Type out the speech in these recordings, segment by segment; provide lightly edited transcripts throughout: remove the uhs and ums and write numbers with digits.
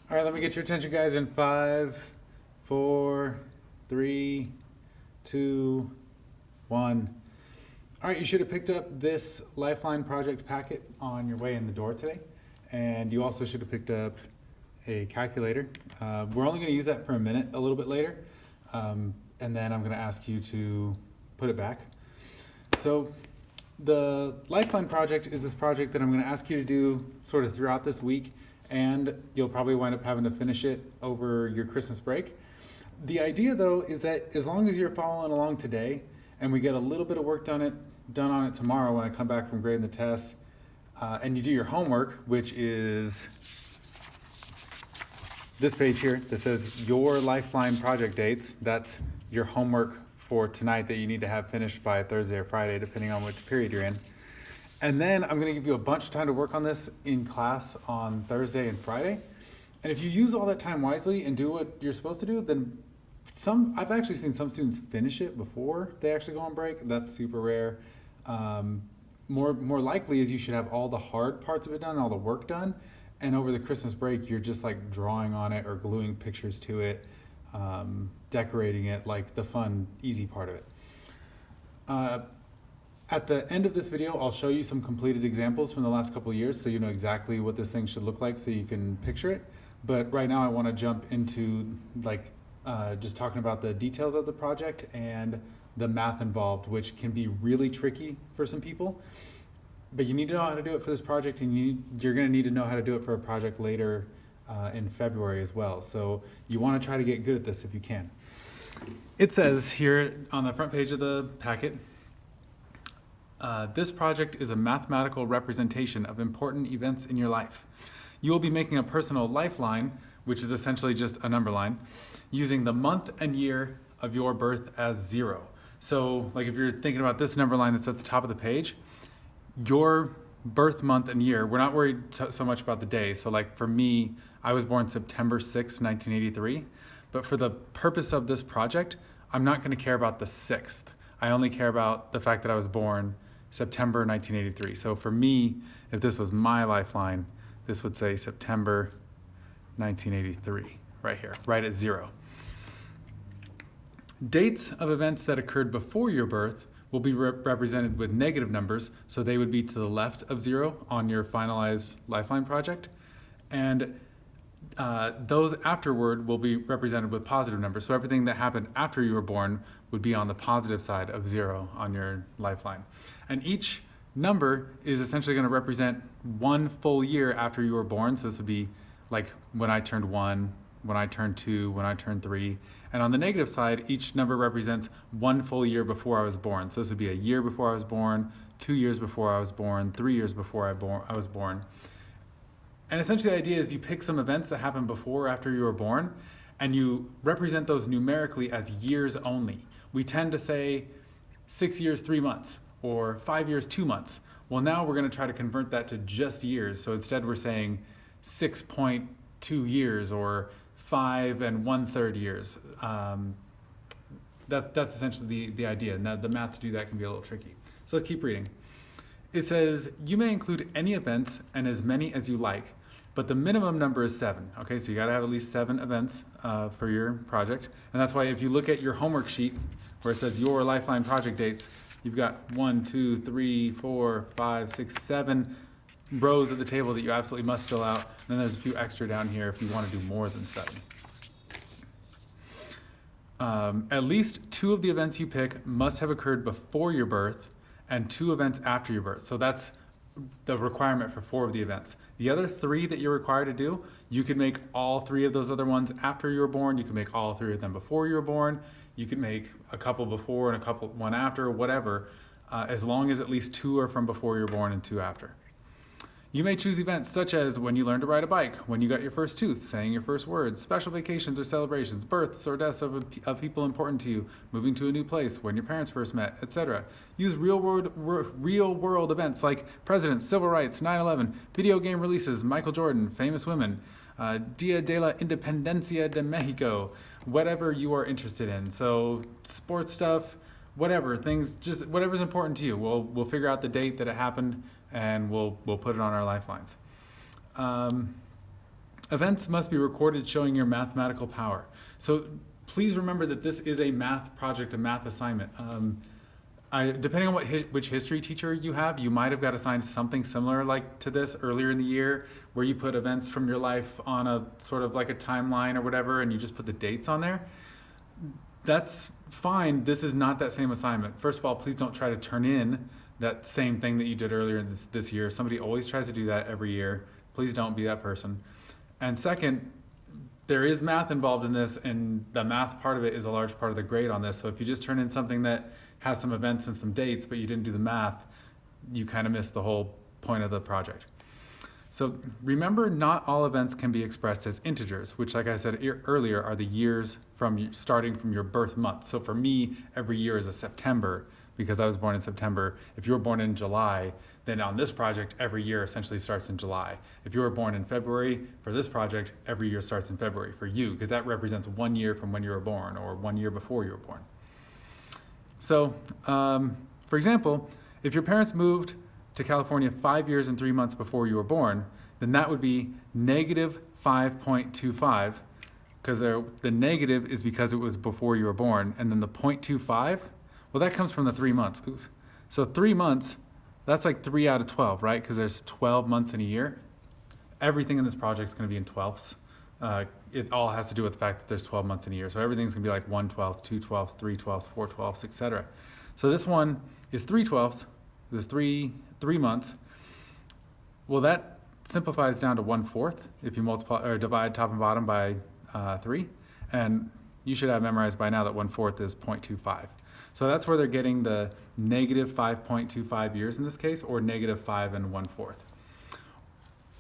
All right, let me get your attention, guys, in 5, 4, 3, 2, 1. All right, you should have picked up this Lifeline Project packet on your way in the door today. And you also should have picked up a calculator. We're only going to use that for a minute a little bit later. And then I'm going to ask you to put it back. So the Lifeline Project is this project that I'm going to ask you to do sort of throughout this week. And you'll probably wind up having to finish it over your Christmas break. The idea, though, is that as long as you're following along today and we get a little bit of work done on it tomorrow when I come back from grading the tests, and you do your homework, which is this page here that says your Lifeline project dates. That's your homework for tonight that you need to have finished by Thursday or Friday, depending on which period you're in. And then I'm going to give you a bunch of time to work on this in class on Thursday and Friday. And if you use all that time wisely and do what you're supposed to do, then I've actually seen some students finish it before they actually go on break. That's super rare. More likely is you should have all the hard parts of it done, all the work done. And over the Christmas break, you're just like drawing on it or gluing pictures to it, decorating it, like the fun, easy part of it. At the end of this video, I'll show you some completed examples from the last couple of years so you know exactly what this thing should look like so you can picture it. But right now I want to jump into just talking about the details of the project and the math involved, which can be really tricky for some people. But you need to know how to do it for this project, and you're going to need to know how to do it for a project later in February as well. So you want to try to get good at this if you can. It says here on the front page of the packet, this project is a mathematical representation of important events in your life. You will be making a personal lifeline, which is essentially just a number line, using the month and year of your birth as 0. So like if you're thinking about this number line that's at the top of the page, your birth month and year, we're not worried so much about the day. So like for me, I was born September 6, 1983. But for the purpose of this project, I'm not going to care about the 6th. I only care about the fact that I was born September 1983. So for me, if this was my lifeline, this would say September 1983 right here, right at 0. Dates of events that occurred before your birth will be represented with negative numbers, so they would be to the left of 0 on your finalized Lifeline project. And those afterward will be represented with positive numbers. So everything that happened after you were born would be on the positive side of 0 on your Lifeline. And each number is essentially going to represent one full year after you were born. So this would be like when I turned 1, when I turned 2, when I turned 3. And on the negative side, each number represents one full year before I was born. So this would be a year before I was born, 2 years before I was born, 3 years before I was born. And essentially the idea is you pick some events that happened before or after you were born, and you represent those numerically as years only. We tend to say 6 years, 3 months, or 5 years, 2 months. Well, now we're going to try to convert that to just years. So instead we're saying 6.2 years or 5 1/3 years. That's essentially the idea. Now the math to do that can be a little tricky. So let's keep reading. It says, you may include any events and as many as you like, but the minimum number is 7. Okay, so you got to have at least 7 events for your project. And that's why if you look at your homework sheet where it says your Lifeline project dates, you've got 1, 2, 3, 4, 5, 6, 7 rows at the table that you absolutely must fill out. And then there's a few extra down here if you want to do more than 7. At least 2 of the events you pick must have occurred before your birth and 2 events after your birth. So that's the requirement for 4 of the events. The other 3 that you're required to do, you could make all 3 of those other ones after you were born. You can make all 3 of them before you were born. You could make a couple before and one after, whatever, as long as at least 2 are from before you were born and 2 after. You may choose events such as when you learned to ride a bike, when you got your first tooth, saying your first words, special vacations or celebrations, births or deaths of people important to you, moving to a new place, when your parents first met, etc. Use real world events like presidents, civil rights, 9/11, video game releases, Michael Jordan, famous women, Dia de la Independencia de Mexico, whatever you are interested in. So sports stuff, whatever, just whatever's important to you. We'll figure out the date that it happened and we'll put it on our lifelines. Events must be recorded showing your mathematical power. So please remember that this is a math project, a math assignment. Depending on which history teacher you have, you might have got assigned something similar like to this earlier in the year, where you put events from your life on a sort of like a timeline or whatever, and you just put the dates on there. That's fine. This is not that same assignment. First of all, please don't try to turn in that same thing that you did earlier this year. Somebody always tries to do that every year. Please don't be that person. And second, there is math involved in this, and the math part of it is a large part of the grade on this. So if you just turn in something that has some events and some dates, but you didn't do the math, you kind of missed the whole point of the project. So remember, not all events can be expressed as integers, which, like I said earlier, are the years starting from your birth month. So for me, every year is a September because I was born in September. If you were born in July, then on this project, every year essentially starts in July. If you were born in February, for this project, every year starts in February for you, because that represents 1 year from when you were born or 1 year before you were born. So, for example, if your parents moved to California 5 years and 3 months before you were born, then that would be negative 5.25, because the negative is because it was before you were born, and then the 0.25, well, that comes from the 3 months. So 3 months, that's like 3 out of 12, right? Because there's 12 months in a year. Everything in this project is going to be in twelfths. It all has to do with the fact that there's 12 months in a year. So everything's going to be like 1/12, 2/12, 3/12, 4/12, etc. So this one is 3/12. There's three months. Well, that simplifies down to 1/4 if you multiply or divide top and bottom by 3. And you should have memorized by now that 1/4 is 0.25. So that's where they're getting the negative 5.25 years in this case, or negative 5 and 1/4.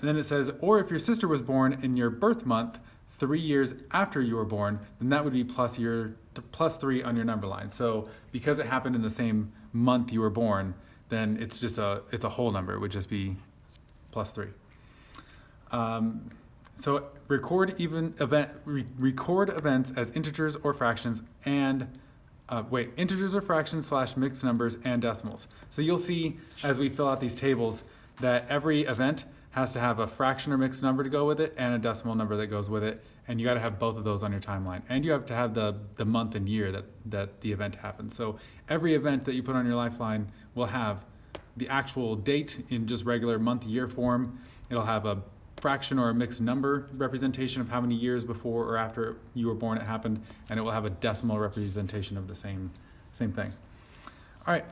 And then it says, or if your sister was born in your birth month 3 years after you were born, then that would be plus 3 on your number line. So because it happened in the same month you were born, then it's a whole number. It would just be plus 3. So record events as integers or fractions and integers or fractions / mixed numbers and decimals. So you'll see as we fill out these tables that every event has to have a fraction or mixed number to go with it and a decimal number that goes with it, and you got to have both of those on your timeline, and you have to have the month and year that the event happened. So every event that you put on your Lifeline will have the actual date in just regular month-year form. It'll have a fraction or a mixed number representation of how many years before or after you were born it happened, and it will have a decimal representation of the same thing. All right,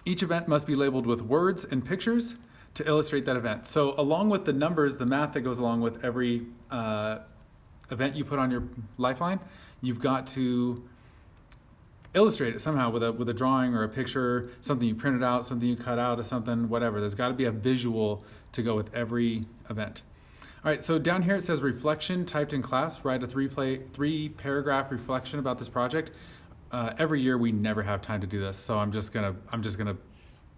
each event must be labeled with words and pictures to illustrate that event. So along with the numbers, the math that goes along with every event you put on your Lifeline, you've got to illustrate it somehow with a drawing or a picture, something you printed out, something you cut out of something, whatever. There's got to be a visual to go with every event. All right, so down here it says reflection typed in class. Write a 3-paragraph reflection about this project. Every year we never have time to do this, so I'm just gonna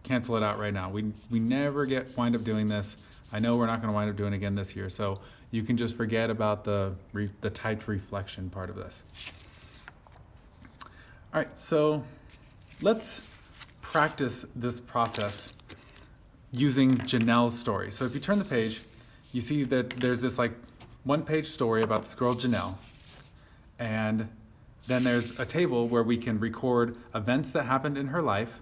cancel it out right now. We never wind up doing this. I know we're not gonna wind up doing it again this year, so you can just forget about the typed reflection part of this. All right, so let's practice this process using Janelles Story. So if you turn the page, you see that there's this like 1-page story about this girl Janelle, and then there's a table where we can record events that happened in her life,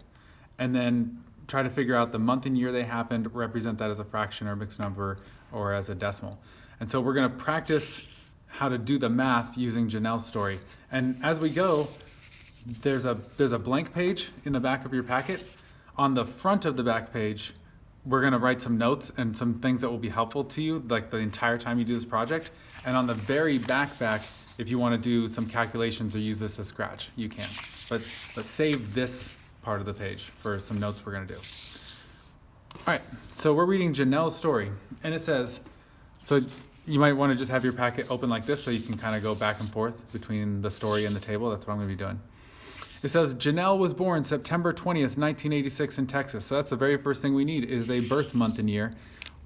and then try to figure out the month and year they happened, represent that as a fraction or mixed number or as a decimal. And so we're gonna practice how to do the math using Janelles Story. And as we go, there's a blank page in the back of your packet. On the front of the back page, we're gonna write some notes and some things that will be helpful to you, like the entire time you do this project. And on the very back, if you wanna do some calculations or use this as scratch, you can. But let's save this part of the page for some notes we're gonna do. All right, so we're reading Janelles Story, and it says, so you might wanna just have your packet open like this so you can kind of go back and forth between the story and the table. That's what I'm gonna be doing. It says, Janelle was born September 20th, 1986 in Texas. So that's the very first thing we need is a birth month and year.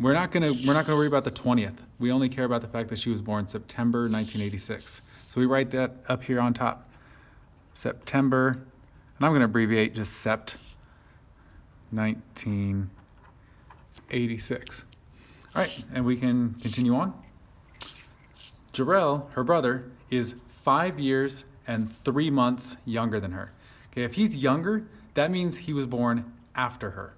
We're not gonna worry about the 20th. We only care about the fact that she was born September 1986. So we write that up here on top. September, and I'm gonna abbreviate just Sept 1986. All right, and we can continue on. Jarrell, her brother, is 5 years and 3 months younger than her. Okay, if he's younger, that means he was born after her.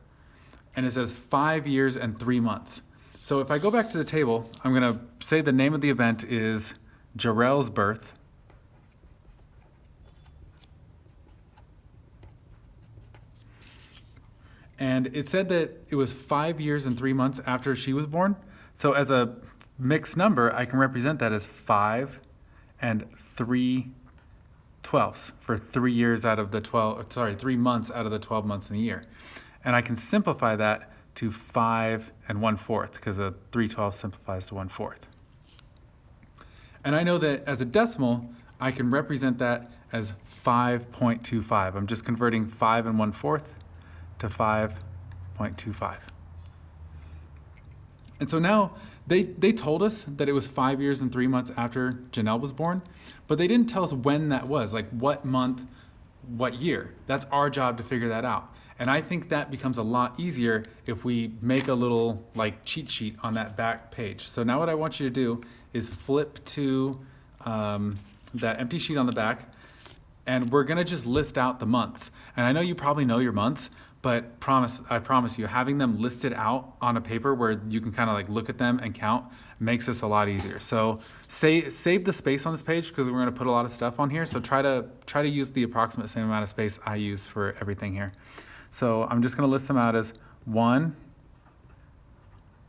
And it says 5 years and 3 months. So if I go back to the table, I'm going to say the name of the event is Jarrell's birth. And it said that it was 5 years and 3 months after she was born. So as a mixed number, I can represent that as 5 and 3/12 for 3 years out of the 3 months out of the 12 months in a year. And I can simplify that to 5 and 1/4 because a 3/12 simplifies to 1/4. And I know that as a decimal, I can represent that as 5.25. I'm just converting 5 and 1/4 to 5.25. And so now they told us that it was 5 years and 3 months after Janelle was born, but they didn't tell us when that was, like what month, what year. That's our job to figure that out. And I think that becomes a lot easier if we make a little like cheat sheet on that back page. So now what I want you to do is flip to that empty sheet on the back, and we're gonna just list out the months. And I know you probably know your months, but I promise you, having them listed out on a paper where you can kind of like look at them and count makes this a lot easier. So save the space on this page because we're going to put a lot of stuff on here. So try to use the approximate same amount of space I use for everything here. So I'm just going to list them out as 1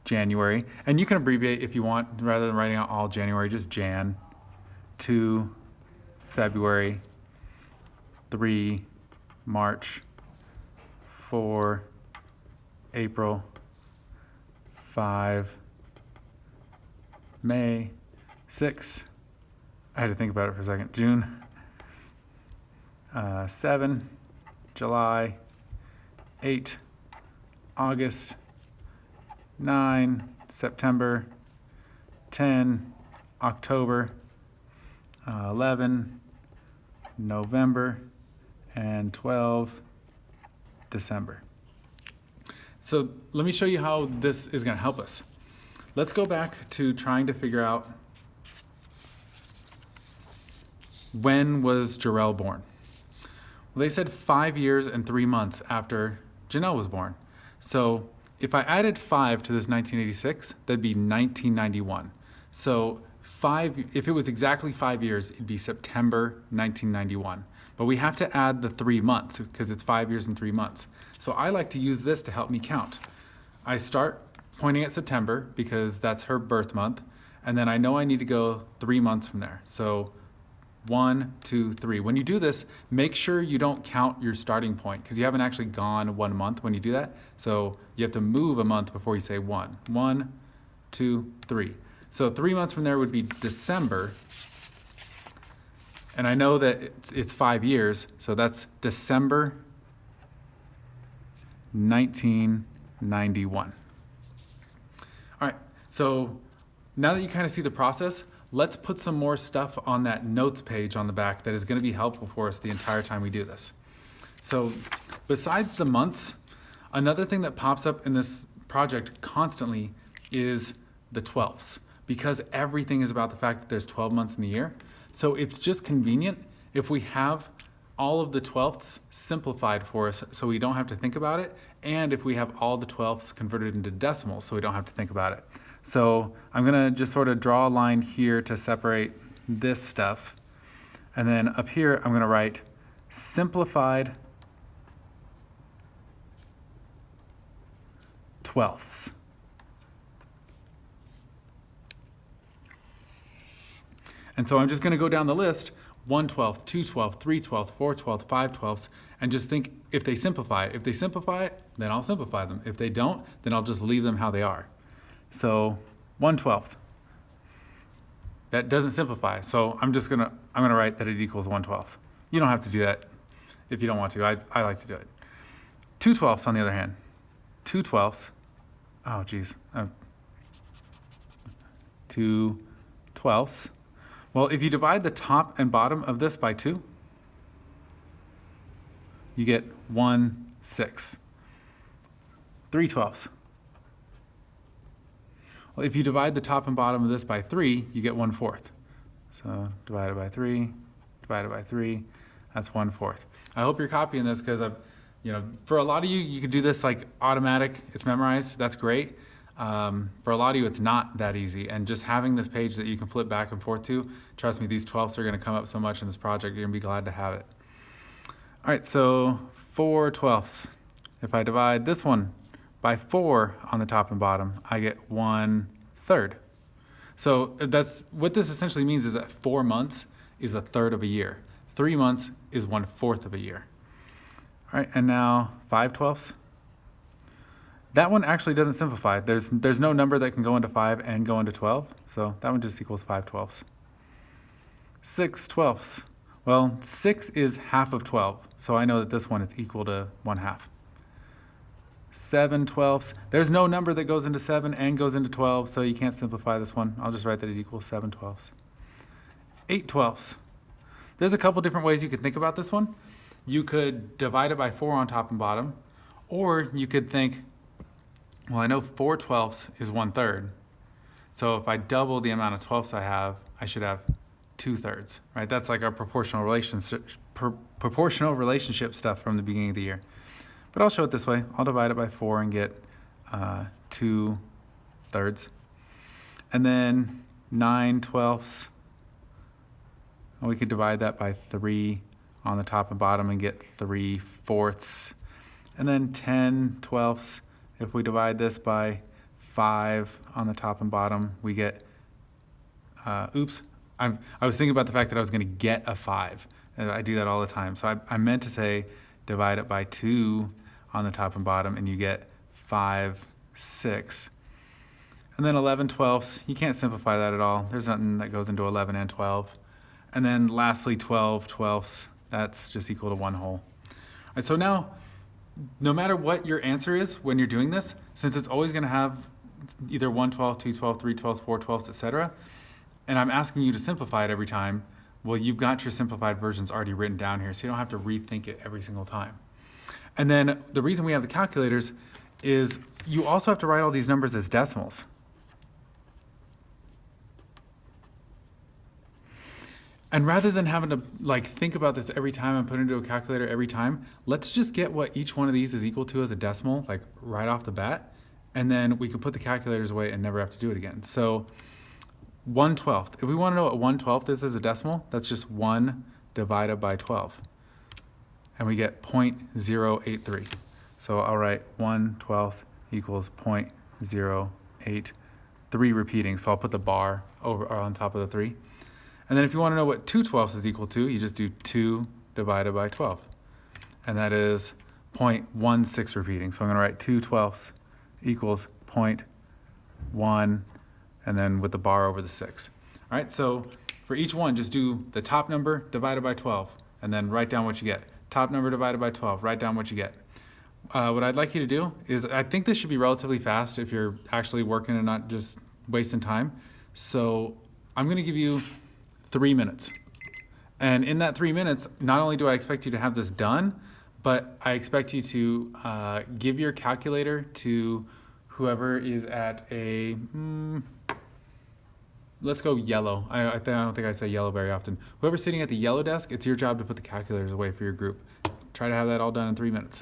January, and you can abbreviate if you want rather than writing out all January, just Jan. 2 February, 3 March, 4 April, 5 May, 6, I had to think about it for a second, June, 7 July, 8 August, 9 September, 10 October, 11 November, and 12 December. So let me show you how this is going to help us. Let's go back to trying to figure out when was Jarrell born. Well, they said 5 years and 3 months after Janelle was born. So if I added 5 to this 1986, that'd be 1991. So if it was exactly 5 years, it'd be September 1991. But we have to add the 3 months because it's 5 years and 3 months. So I like to use this to help me count. I start pointing at September because that's her birth month. And then I know I need to go 3 months from there. So 1, 2, 3. When you do this, make sure you don't count your starting point because you haven't actually gone 1 month when you do that. So you have to move a month before you say 1. 1, 2, 3. So 3 months from there would be December. And I know that it's 5 years, so that's December 1991. All right, so now that you kind of see the process, let's put some more stuff on that notes page on the back that is going to be helpful for us the entire time we do this. So besides the months, another thing that pops up in this project constantly is the 12ths, because everything is about the fact that there's 12 months in the year. So it's just convenient if we have all of the 12ths simplified for us so we don't have to think about it, and if we have all the 12ths converted into decimals so we don't have to think about it. So I'm gonna just sort of draw a line here to separate this stuff, and then up here I'm gonna write simplified 12ths. And so I'm just going to go down the list, 1/12, 2/12, 3/12, 4/12, 5/12, and just think if they simplify. If they simplify, then I'll simplify them. If they don't, then I'll just leave them how they are. So 1/12. That doesn't simplify. So I'm gonna write that it equals 1/12. You don't have to do that if you don't want to. I like to do it. 2/12 on the other hand. 2/12. Oh geez. 2/12. Well, if you divide the top and bottom of this by 2, you get 1/6. 3/12. Well, if you divide the top and bottom of this by 3, you get 1/4. So divided by 3, divided by 3, that's 1/4. I hope you're copying this because for a lot of you, you could do this like automatic, it's memorized, that's great. For a lot of you, it's not that easy. And just having this page that you can flip back and forth to, trust me, these 12ths are gonna come up so much in this project, you're gonna be glad to have it. All right, so 4/12. If I divide this one by 4 on the top and bottom, I get 1/3. So that's what this essentially means is that 4 months is 1/3 of a year. 3 months is 1/4 of a year. All right, and now 5/12. That one actually doesn't simplify. There's no number that can go into 5 and go into 12, so that one just equals 5/12. 6/12. Well, 6 is half of 12, so I know that this one is equal to 1/2. 7/12. There's no number that goes into 7 and goes into 12, so you can't simplify this one. I'll just write that it equals 7/12. 8/12. There's a couple different ways you could think about this one. You could divide it by 4 on top and bottom, or you could think, well, I know 4/12 is 1/3. So if I double the amount of 12ths I have, I should have 2/3, right? That's like our proportional relationship stuff from the beginning of the year. But I'll show it this way. I'll divide it by 4 and get 2/3. And then 9/12. We could divide that by 3 on the top and bottom and get 3/4. And then 10/12. If we divide this by 5 on the top and bottom, we get, I was thinking about the fact that I was gonna get a 5. And I do that all the time. So I meant to say divide it by 2 on the top and bottom, and you get 5/6. And then 11/12, you can't simplify that at all. There's nothing that goes into 11 and 12. And then lastly, 12/12, that's just equal to 1 whole. All right, so now, no matter what your answer is when you're doing this, since it's always gonna have either 1/12, 2/12, 3/12, 4/12, etc., and I'm asking you to simplify it every time, well, you've got your simplified versions already written down here, so you don't have to rethink it every single time. And then the reason we have the calculators is you also have to write all these numbers as decimals. And rather than having to think about this every time and put it into a calculator every time, let's just get what each one of these is equal to as a decimal, right off the bat, and then we can put the calculators away and never have to do it again. So 1/12. If we want to know what 1/12 is as a decimal, that's just 1 divided by 12. And we get 0.083. So I'll write 1/12 equals 0.083 repeating. So I'll put the bar over or on top of the 3. And then if you want to know what 2/12 is equal to, you just do 2 divided by 12. And that is 0.16 repeating. So I'm going to write 2/12 equals 0.1, and then with the bar over the 6. All right, so for each one, just do the top number divided by 12, and then write down what you get. Top number divided by 12, write down what you get. What I'd like you to do is, I think this should be relatively fast if you're actually working and not just wasting time. So I'm going to give you 3 minutes. And in that 3 minutes, not only do I expect you to have this done, but I expect you to give your calculator to whoever is at a, let's go yellow. I don't think I say yellow very often. Whoever's sitting at the yellow desk, it's your job to put the calculators away for your group. Try to have that all done in 3 minutes.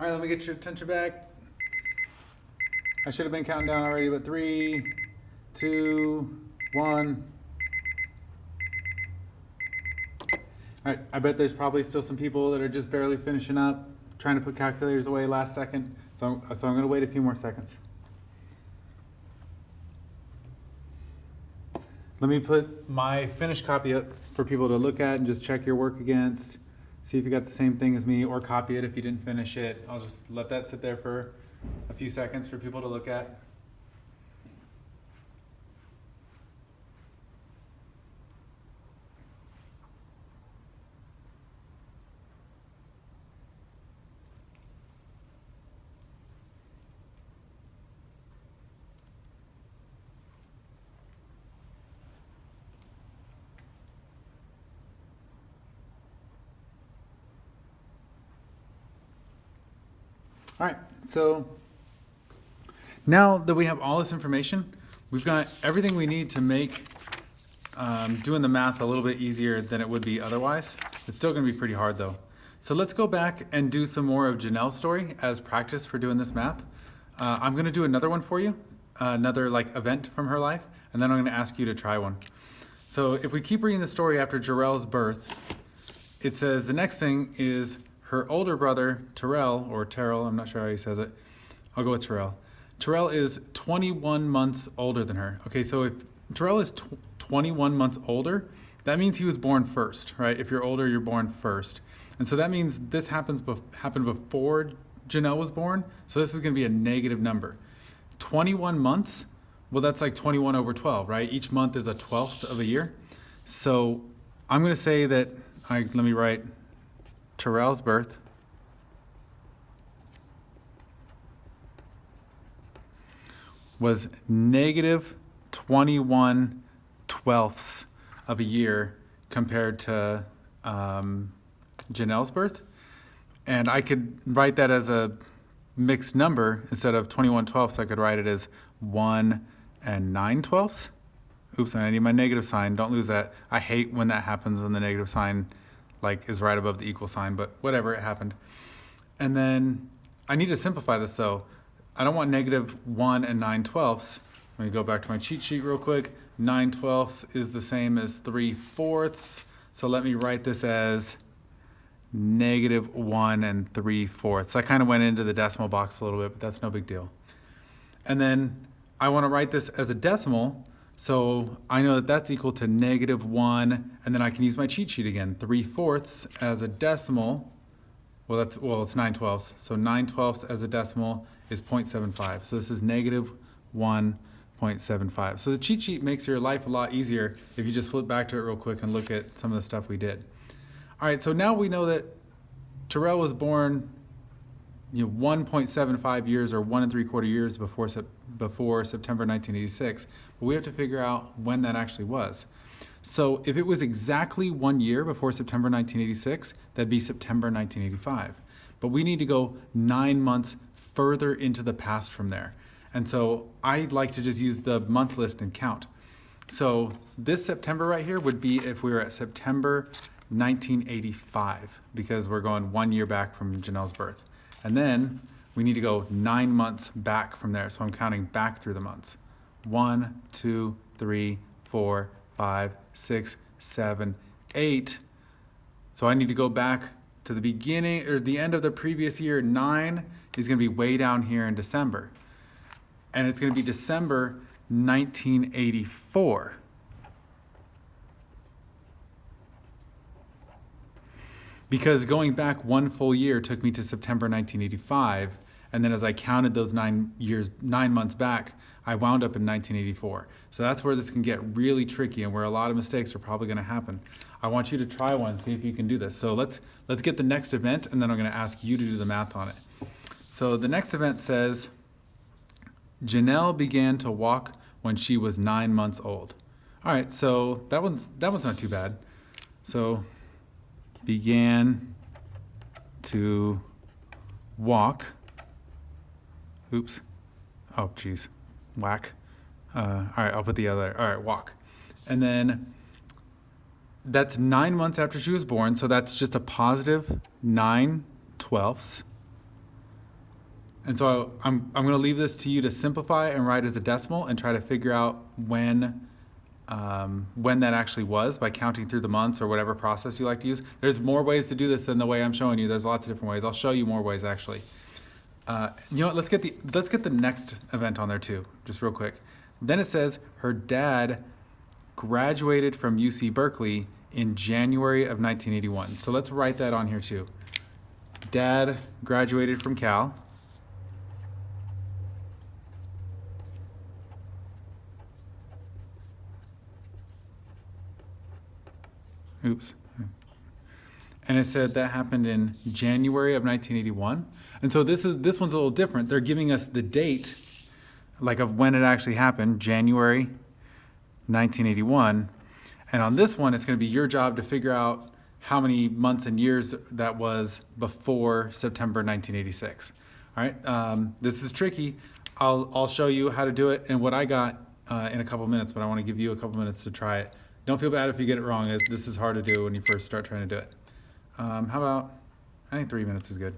All right, let me get your attention back. I should have been counting down already, but 3, 2, 1. All right, I bet there's probably still some people that are just barely finishing up, trying to put calculators away last second. So I'm going to wait a few more seconds. Let me put my finished copy up for people to look at and just check your work against. See if you got the same thing as me, or copy it if you didn't finish it. I'll just let that sit there for a few seconds for people to look at. All right, so now that we have all this information, we've got everything we need to make doing the math a little bit easier than it would be otherwise. It's still gonna be pretty hard though. So let's go back and do some more of Janelles' story as practice for doing this math. I'm gonna do another one for you, another like event from her life, and then I'm gonna ask you to try one. So if we keep reading the story after Jarrell's birth, it says the next thing is her older brother, Terrell, or Terrell, I'm not sure how he says it. I'll go with Terrell. Terrell is 21 months older than her. Okay, so if Terrell is 21 months older, that means he was born first, right? If you're older, you're born first. And so that means this happened before Janelle was born, so this is gonna be a negative number. 21 months, well, that's like 21 over 12, right? Each month is a 12th of a year. So I'm gonna say that, let me write Terrell's birth was negative 21 twelfths of a year compared to Janelle's birth. And I could write that as a mixed number. Instead of 21 twelfths, I could write it as 1 and 9 twelfths. Oops, I need my negative sign. Don't lose that. I hate when that happens when the negative sign is right above the equal sign, but whatever, it happened. And then I need to simplify this though. I don't want negative 1 and 9 twelfths. Let me go back to my cheat sheet real quick. 9 twelfths is the same as 3 fourths. So let me write this as negative 1 and 3 fourths. I kind of went into the decimal box a little bit, but that's no big deal. And then I want to write this as a decimal. So I know that that's equal to negative 1, and then I can use my cheat sheet again. 3 fourths as a decimal, it's 9 twelfths. So 9 twelfths as a decimal is 0.75. So this is negative 1.75. So the cheat sheet makes your life a lot easier if you just flip back to it real quick and look at some of the stuff we did. All right, so now we know that Terrell was born 1.75 years or 1 3/4 years before September 1986, but we have to figure out when that actually was. So if it was exactly 1 year before September 1986, that'd be September 1985. But we need to go 9 months further into the past from there. And so I like to just use the month list and count. So this September right here would be if we were at September 1985, because we're going 1 year back from Janelle's birth. And then we need to go 9 months back from there. So I'm counting back through the months. 1, 2, 3, 4, 5, 6, 7, 8. So I need to go back to the beginning or the end of the previous year. 9 is going to be way down here in December. And it's going to be December 1984. Because going back 1 full year took me to September 1985, and then as I counted those 9 months back, I wound up in 1984. So that's where this can get really tricky and where a lot of mistakes are probably gonna happen. I want you to try one, see if you can do this. So let's get the next event, and then I'm gonna ask you to do the math on it. So the next event says, Janelle began to walk when she was 9 months old. All right, so that one's not too bad. So began to walk. Oops. Oh, geez. Whack. All right, I'll put the other. All right, walk. And then that's 9 months after she was born, so that's just a positive 9 twelfths. And so I'm going to leave this to you to simplify and write as a decimal and try to figure out when that actually was by counting through the months or whatever process you like to use. There's more ways to do this than the way I'm showing you. There's lots of different ways. I'll show you more ways actually. You know what? Let's get the next event on there too, just real quick. Then it says her dad graduated from UC Berkeley in January of 1981. So let's write that on here too. Dad graduated from Cal. Oops. And it said that happened in January of 1981. And so this one's a little different. They're giving us the date, like of when it actually happened, January 1981. And on this one, it's going to be your job to figure out how many months and years that was before September 1986. All right, this is tricky. I'll show you how to do it and what I got in a couple minutes, but I want to give you a couple minutes to try it. Don't feel bad if you get it wrong. This is hard to do when you first start trying to do it. How about, I think 3 minutes is good.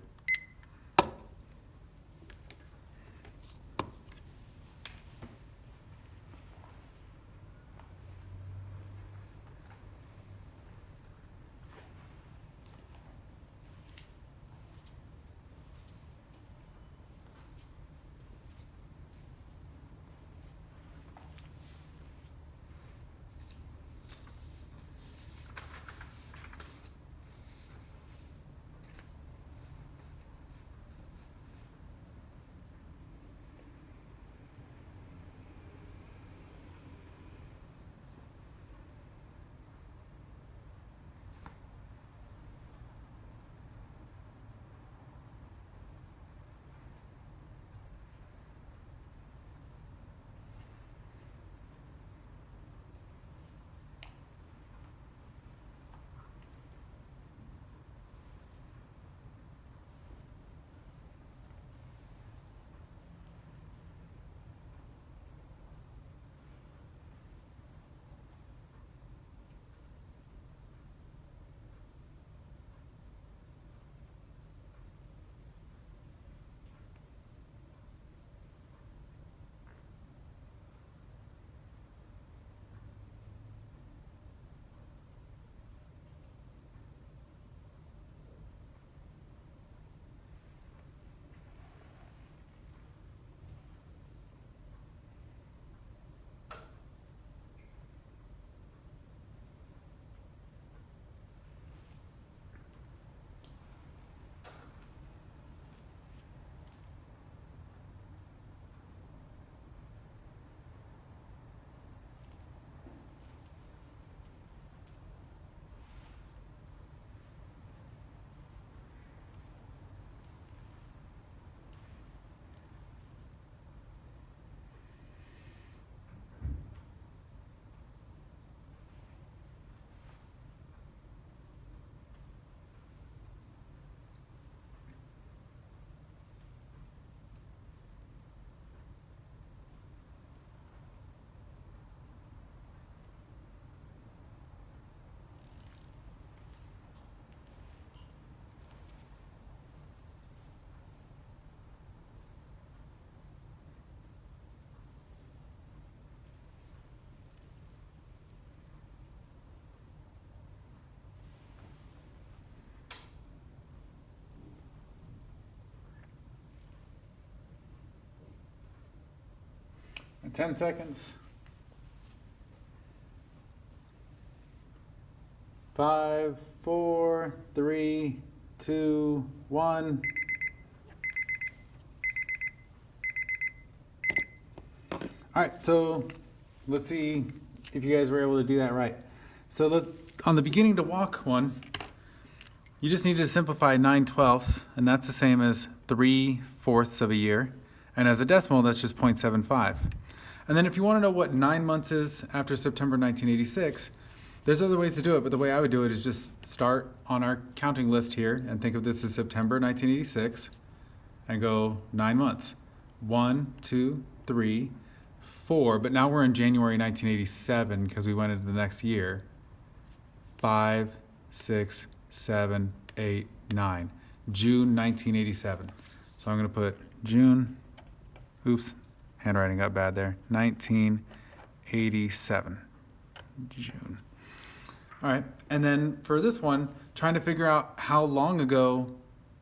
And 10 seconds. 5, 4, 3, 2, 1. All right, so let's see if you guys were able to do that right. So on the beginning to walk one, you just need to simplify 9/12, and that's the same as 3/4 of a year. And as a decimal, that's just 0.75. And then if you want to know what 9 months is after September 1986, there's other ways to do it, but the way I would do it is just start on our counting list here and think of this as September 1986 and go 9 months. 1, 2, 3, 4, but now we're in January 1987 because we went into the next year. 5, 6, 7, 8, 9. June 1987. So I'm going to put June, oops, handwriting got bad there, 1987, June. All right, and then for this one, trying to figure out how long ago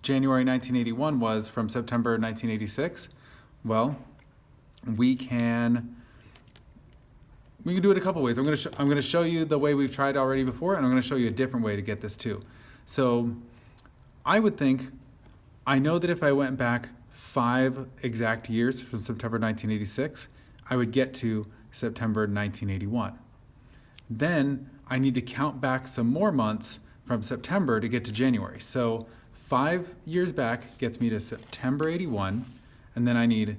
January 1981 was from September 1986. Well, we can do it a couple ways. I'm going to show you the way we've tried already before, and I'm going to show you a different way to get this too. So I would think, I know that if I went back 5 exact years from September 1986, I would get to September 1981. Then I need to count back some more months from September to get to January. So 5 years back gets me to September 81, and then I need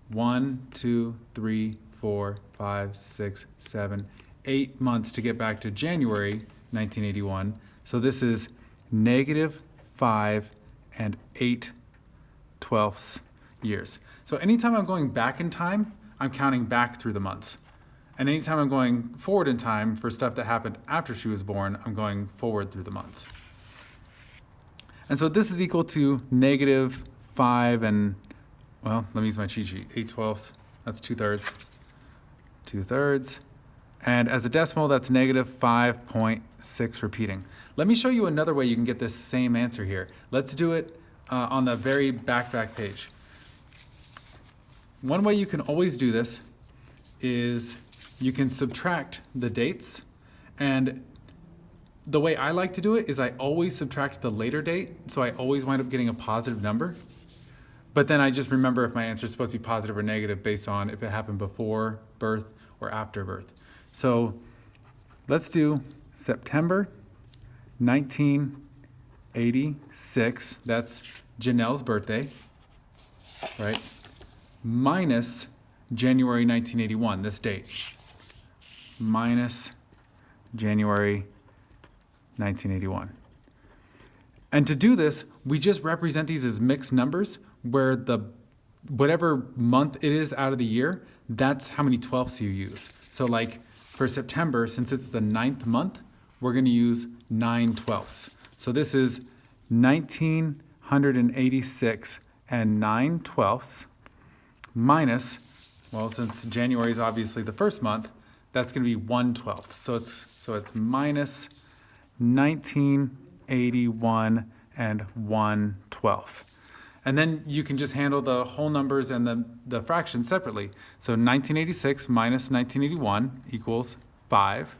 1, 2, 3, 4, 5, 6, 7, 8 months to get back to January 1981. So this is -5 and 8/12 years. So anytime I'm going back in time, I'm counting back through the months. And anytime I'm going forward in time for stuff that happened after she was born, I'm going forward through the months. And so this is equal to -5 and, well, let me use my cheat sheet, 8/12, that's 2/3. 2/3. And as a decimal, that's -5.6 repeating. Let me show you another way you can get this same answer here. Let's do it on the very back page. One way you can always do this is you can subtract the dates, and the way I like to do it is I always subtract the later date, so I always wind up getting a positive number. But then I just remember if my answer is supposed to be positive or negative based on if it happened before birth or after birth. So let's do September 1986, that's Janelle's birthday, right? Minus January 1981, this date. Minus January 1981. And to do this, we just represent these as mixed numbers where whatever month it is out of the year, that's how many 12ths you use. So like for September, since it's the 9th month, we're going to use 9/12. So this is 1986 and 9/12 minus, well, since January is obviously the first month, that's going to be 1/12. So it's minus 1981 and 1/12. And then you can just handle the whole numbers and the fractions separately. So 1986 minus 1981 equals 5,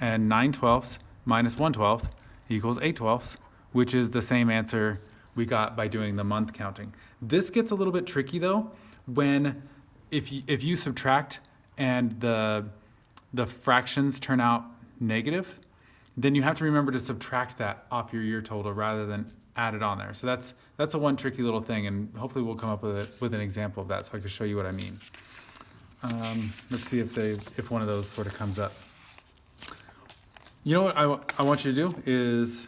and 9/12 minus 1/12 equals 8/12, which is the same answer we got by doing the month counting. This gets a little bit tricky though, when if you subtract and the fractions turn out negative, then you have to remember to subtract that off your year total rather than add it on there. So that's a one tricky little thing, and hopefully we'll come up with an example of that so I can show you what I mean. Let's see if one of those sort of comes up. You know what I want you to do is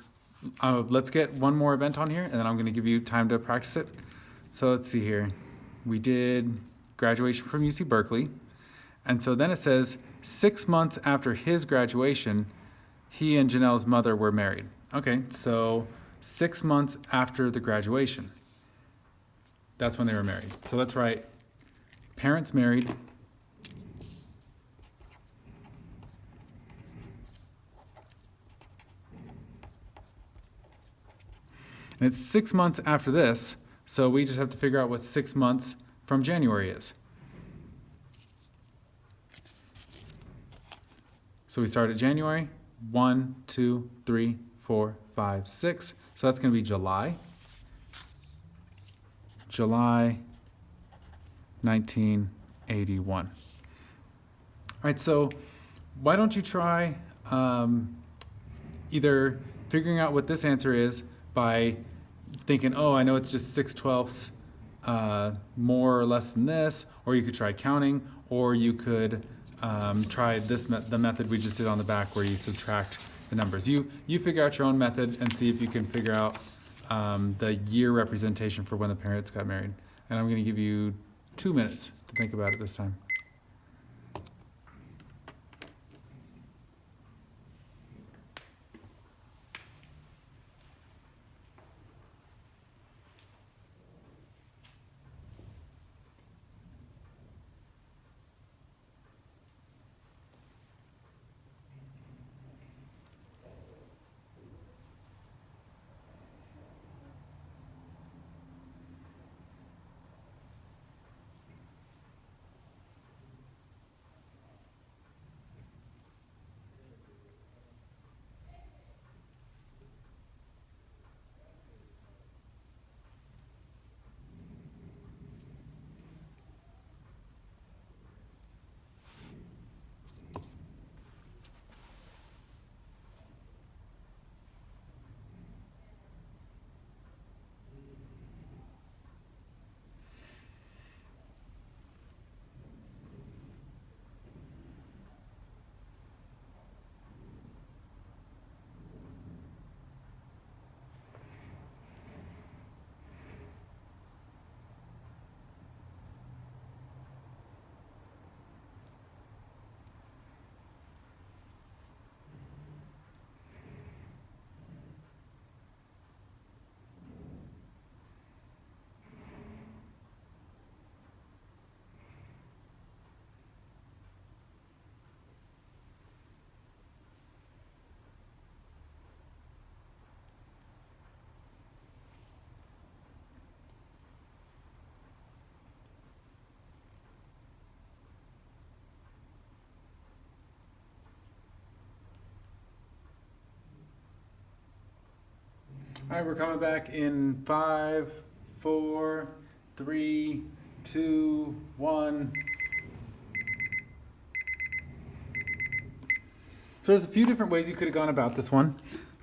let's get one more event on here, and then I'm going to give you time to practice it. So let's see here. We did graduation from UC Berkeley, and so then it says 6 months after his graduation, he and Janelle's mother were married. Okay, so 6 months after the graduation, that's when they were married. So let's write parents married, and it's 6 months after this, so we just have to figure out what 6 months from January is. So we start at January, 1, 2, 3, 4, 5, 6. So that's going to be July. July 1981. All right, so why don't you try either figuring out what this answer is by thinking, oh, I know it's just 6/12 more or less than this, or you could try counting, or you could try the method we just did on the back where you subtract the numbers. You figure out your own method and see if you can figure out the year representation for when the parents got married. And I'm going to give you 2 minutes to think about it this time. All right, we're coming back in 5, 4, 3, 2, 1. So there's a few different ways you could have gone about this one.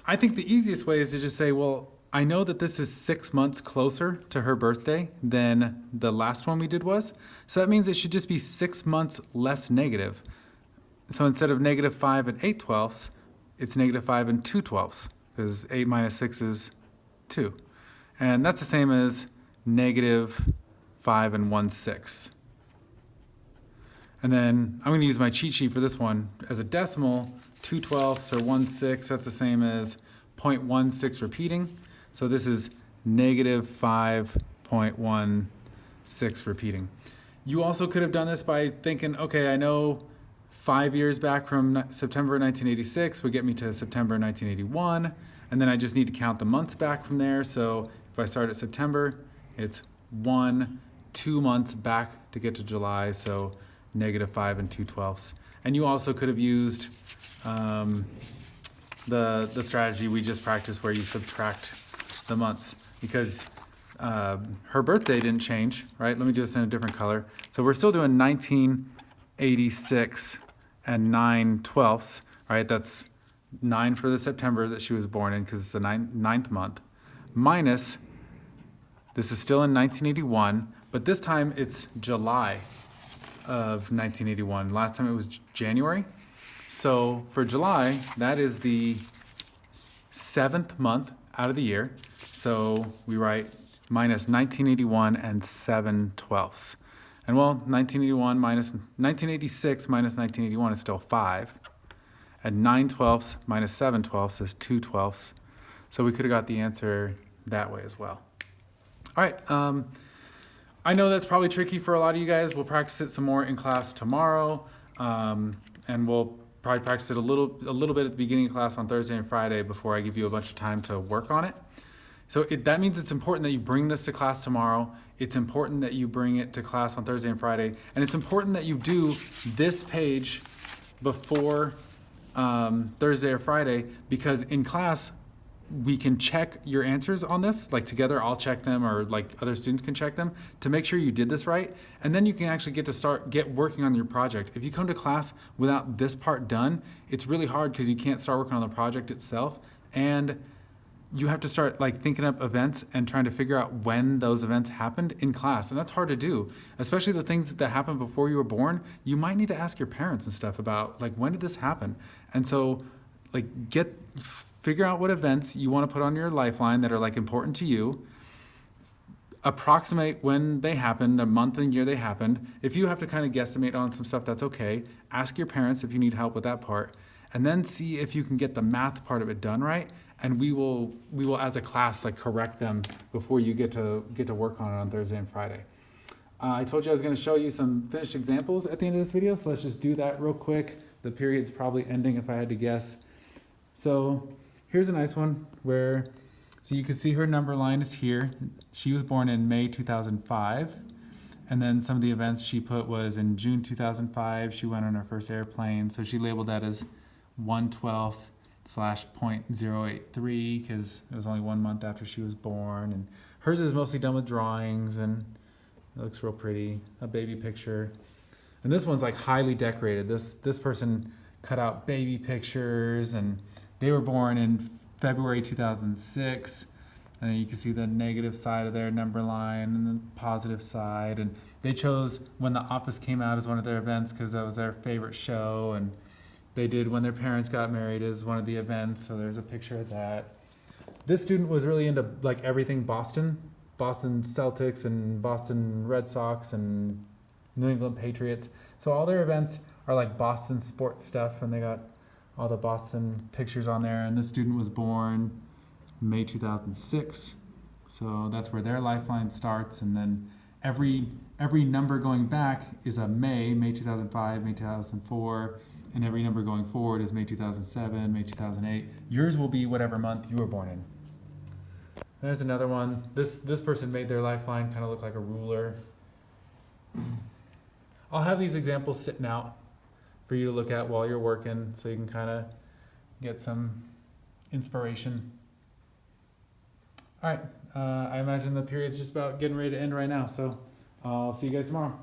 I think the easiest way is to just say, well, I know that this is 6 months closer to her birthday than the last one we did was. So that means it should just be 6 months less negative. So instead of negative 5 and 8/12, it's negative 5 and 2/12, because 8 minus 6 is 2. And that's the same as negative 5 and 1/6. And then I'm going to use my cheat sheet for this one. As a decimal, 2/12 or 1/6, that's the same as 0.16 repeating. So this is negative 5.16 repeating. You also could have done this by thinking, okay, I know 5 years back from September 1986 would get me to September 1981. And then I just need to count the months back from there. So if I start at September, it's 2 months back to get to July. So negative 5 and 2/12. And you also could have used the strategy we just practiced where you subtract the months, because her birthday didn't change, right? Let me do this in a different color. So we're still doing 1986 and 9/12, right? That's 9 for the September that she was born in, because it's the ninth month, minus, this is still in 1981, but this time it's July of 1981. Last time it was January. So for July, that is the 7th month out of the year. So we write minus 1981 and 7/12. And well, 1986 minus 1981 is still 5. And 9/12 minus 7/12 is 2/12. So we could have got the answer that way as well. All right. I know that's probably tricky for a lot of you guys. We'll practice it some more in class tomorrow. And we'll probably practice it a little bit at the beginning of class on Thursday and Friday before I give you a bunch of time to work on it. So that means it's important that you bring this to class tomorrow. It's important that you bring it to class on Thursday and Friday. And it's important that you do this page before Thursday or Friday, because in class, we can check your answers on this, like together I'll check them, or like other students can check them to make sure you did this right. And then you can actually get working on your project. If you come to class without this part done, it's really hard because you can't start working on the project itself. And you have to start like thinking up events and trying to figure out when those events happened in class. And that's hard to do, especially the things that happened before you were born. You might need to ask your parents and stuff about like, when did this happen? And so like figure out what events you want to put on your Lifeline that are like important to you. Approximate when they happened, the month and year they happened. If you have to kind of guesstimate on some stuff, that's okay. Ask your parents if you need help with that part. And then see if you can get the math part of it done right. And we will as a class like correct them before you get to work on it on Thursday and Friday. I told you I was going to show you some finished examples at the end of this video, so let's just do that real quick. The period's probably ending if I had to guess. So here's a nice one so you can see her number line is here. She was born in May 2005. And then some of the events she put was in June 2005, she went on her first airplane. So she labeled that as 1/12/.083 because it was only 1 month after she was born. And hers is mostly done with drawings and it looks real pretty, a baby picture. And this one's like highly decorated. This person cut out baby pictures, and they were born in February 2006. And then you can see the negative side of their number line and the positive side. And they chose When the Office came out as one of their events because that was their favorite show. And they did When Their Parents Got Married as one of the events. So there's a picture of that. This student was really into like everything Boston Celtics and Boston Red Sox and New England Patriots. So all their events are like Boston sports stuff, and they got all the Boston pictures on there. And this student was born May 2006. So that's where their Lifeline starts. And then every number going back is a May 2005, May 2004. And every number going forward is May 2007, May 2008. Yours will be whatever month you were born in. There's another one. This person made their Lifeline kind of look like a ruler. I'll have these examples sitting out for you to look at while you're working, so you can kind of get some inspiration. All right. I imagine the period's just about getting ready to end right now, so I'll see you guys tomorrow.